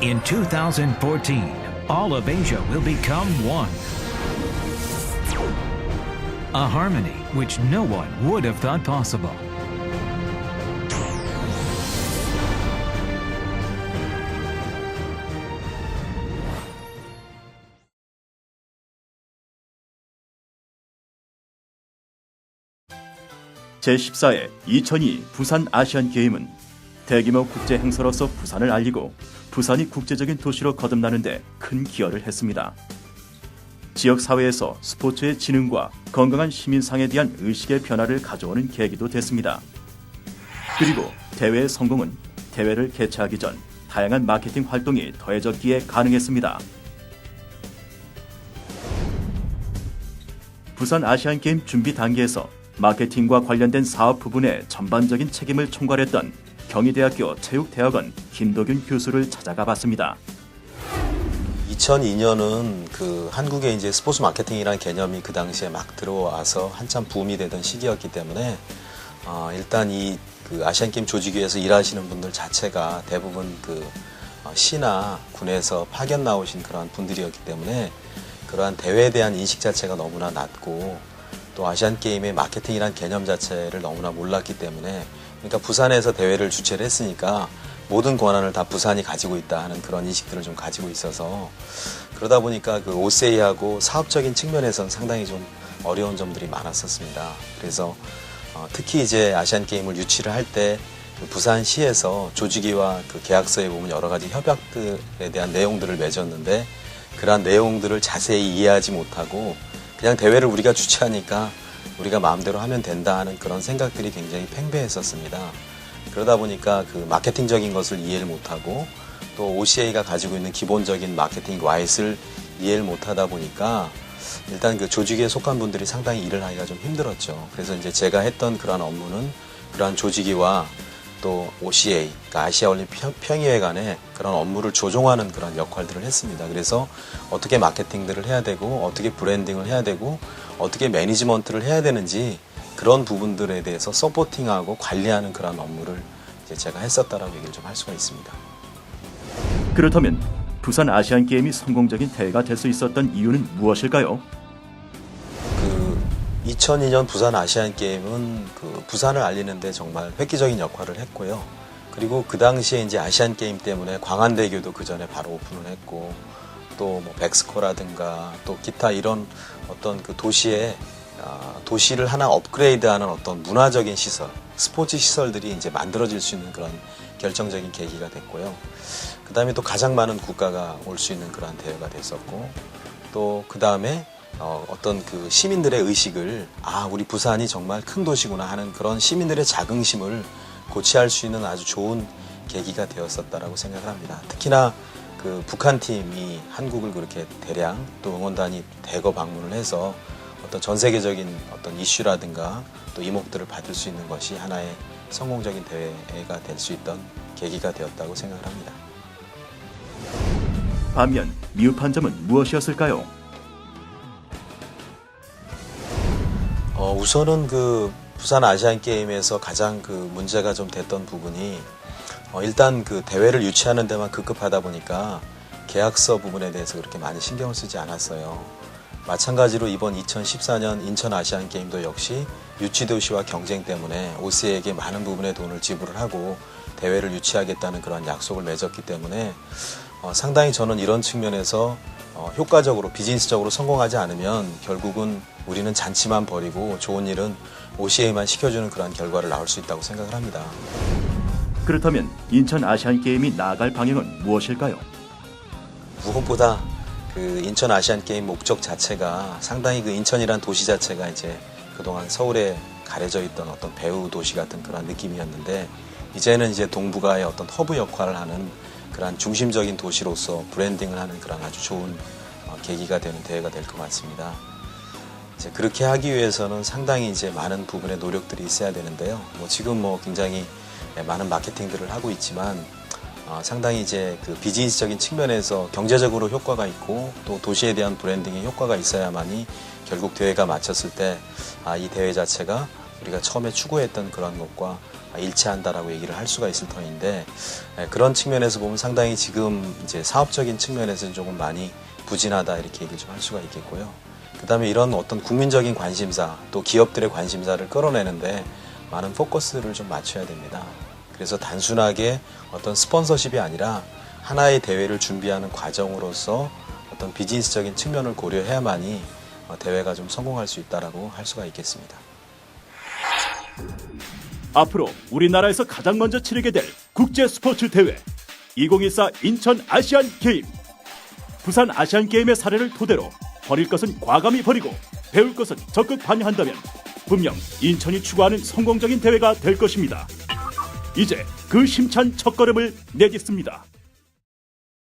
In 2014, all of Asia will become one. A harmony which no one would have thought possible. 제14회 2022 부산 아시안게임은 대규모 국제 행사로서 부산을 알리고 부산이 국제적인 도시로 거듭나는 데 큰 기여를 했습니다. 지역 사회에서 스포츠의 진흥과 건강한 시민상에 대한 의식의 변화를 가져오는 계기도 됐습니다. 그리고 대회의 성공은 대회를 개최하기 전 다양한 마케팅 활동이 더해졌기에 가능했습니다. 부산 아시안게임 준비 단계에서 마케팅과 관련된 사업 부분의 전반적인 책임을 총괄했던 경희대학교 체육대학원 김도균 교수를 찾아가 봤습니다. 2002년은 한국에 이제 스포츠 마케팅이라는 개념이 그 당시에 막 들어와서 한참 붐이 되던 시기였기 때문에 일단 아시안게임 조직위에서 일하시는 분들 자체가 대부분 시나 군에서 파견 나오신 그러한 분들이었기 때문에 그러한 대회에 대한 인식 자체가 너무나 낮고 또 아시안게임의 마케팅이라는 개념 자체를 너무나 몰랐기 때문에 그러니까 부산에서 대회를 주최를 했으니까 모든 권한을 다 부산이 가지고 있다 하는 그런 인식들을 좀 가지고 있어서 그러다 보니까 OCA하고 사업적인 측면에서는 상당히 좀 어려운 점들이 많았었습니다. 그래서 특히 이제 아시안게임을 유치를 할 때 부산시에서 조직위와 계약서에 보면 여러 가지 협약들에 대한 내용들을 맺었는데 그러한 내용들을 자세히 이해하지 못하고 그냥 대회를 우리가 주최하니까 우리가 마음대로 하면 된다 하는 그런 생각들이 굉장히 팽배했었습니다. 그러다 보니까 마케팅적인 것을 이해를 못하고 또 OCA가 가지고 있는 기본적인 마케팅 와이스를 이해를 못하다 보니까 일단 조직위에 속한 분들이 상당히 일을 하기가 좀 힘들었죠. 그래서 이제 제가 했던 그러한 업무는 그러한 조직위와 또 OCA, 그러니까 아시아올림픽 평의회 간에 그런 업무를 조종하는 그런 역할들을 했습니다. 그래서 어떻게 마케팅들을 해야 되고 어떻게 브랜딩을 해야 되고 어떻게 매니지먼트를 해야 되는지 그런 부분들에 대해서 서포팅하고 관리하는 그런 업무를 이제 제가 했었다라고 얘기를 좀 할 수가 있습니다. 그렇다면 부산 아시안게임이 성공적인 대회가 될 수 있었던 이유는 무엇일까요? 2002년 부산 아시안게임은 부산을 알리는데 정말 획기적인 역할을 했고요. 그리고 그 당시에 이제 아시안게임 때문에 광안대교도 그 전에 바로 오픈을 했고 또 백스코라든가 또 기타 이런 어떤 도시를 하나 업그레이드하는 어떤 문화적인 시설, 스포츠 시설들이 이제 만들어질 수 있는 그런 결정적인 계기가 됐고요. 그 다음에 또 가장 많은 국가가 올 수 있는 그런 대회가 됐었고 또 그 다음에 어떤 시민들의 의식을 우리 부산이 정말 큰 도시구나 하는 그런 시민들의 자긍심을 고취할 수 있는 아주 좋은 계기가 되었었다라고 생각을 합니다. 특히나 북한 팀이 한국을 그렇게 대량 또 응원단이 대거 방문을 해서 어떤 전 세계적인 어떤 이슈라든가 또 이목들을 받을 수 있는 것이 하나의 성공적인 대회가 될 수 있던 계기가 되었다고 생각을 합니다. 반면 미흡한 점은 무엇이었을까요? 우선은 부산 아시안게임에서 가장 문제가 좀 됐던 부분이 일단 대회를 유치하는 데만 급급하다 보니까 계약서 부분에 대해서 그렇게 많이 신경을 쓰지 않았어요. 마찬가지로 이번 2014년 인천 아시안게임도 역시 유치도시와 경쟁 때문에 OCA에게 많은 부분의 돈을 지불을 하고 대회를 유치하겠다는 그런 약속을 맺었기 때문에 상당히 저는 이런 측면에서 효과적으로 비즈니스적으로 성공하지 않으면 결국은 우리는 잔치만 벌이고 좋은 일은 OCA만 시켜주는 그런 결과를 낳을 수 있다고 생각을 합니다. 그렇다면 인천 아시안게임이 나아갈 방향은 무엇일까요? 무엇보다 인천 아시안게임 목적 자체가 상당히 인천이란 도시 자체가 이제 그동안 서울에 가려져 있던 어떤 배후 도시 같은 그런 느낌이었는데 이제는 이제 동북아의 어떤 허브 역할을 하는 그런 중심적인 도시로서 브랜딩을 하는 그런 아주 좋은 계기가 되는 대회가 될 것 같습니다. 이제 그렇게 하기 위해서는 상당히 이제 많은 부분의 노력들이 있어야 되는데요. 지금 굉장히 많은 마케팅들을 하고 있지만 상당히 이제 비즈니스적인 측면에서 경제적으로 효과가 있고 또 도시에 대한 브랜딩에 효과가 있어야만이 결국 대회가 마쳤을 때 이 대회 자체가 우리가 처음에 추구했던 그런 것과 일치한다라고 얘기를 할 수가 있을 터인데 그런 측면에서 보면 상당히 지금 이제 사업적인 측면에서는 조금 많이 부진하다 이렇게 얘기를 좀 할 수가 있겠고요. 그다음에 이런 어떤 국민적인 관심사 또 기업들의 관심사를 끌어내는데 많은 포커스를 좀 맞춰야 됩니다. 그래서 단순하게 어떤 스폰서십이 아니라 하나의 대회를 준비하는 과정으로서 어떤 비즈니스적인 측면을 고려해야만이 대회가 좀 성공할 수 있다라고 할 수가 있겠습니다. 앞으로 우리나라에서 가장 먼저 치르게 될 국제 스포츠 대회 2024 인천 아시안 게임. 부산 아시안 게임의 사례를 토대로 버릴 것은 과감히 버리고 배울 것은 적극 반영한다면 분명 인천이 추구하는 성공적인 대회가 될 것입니다. 이제 그 힘찬 첫걸음을 내딛습니다.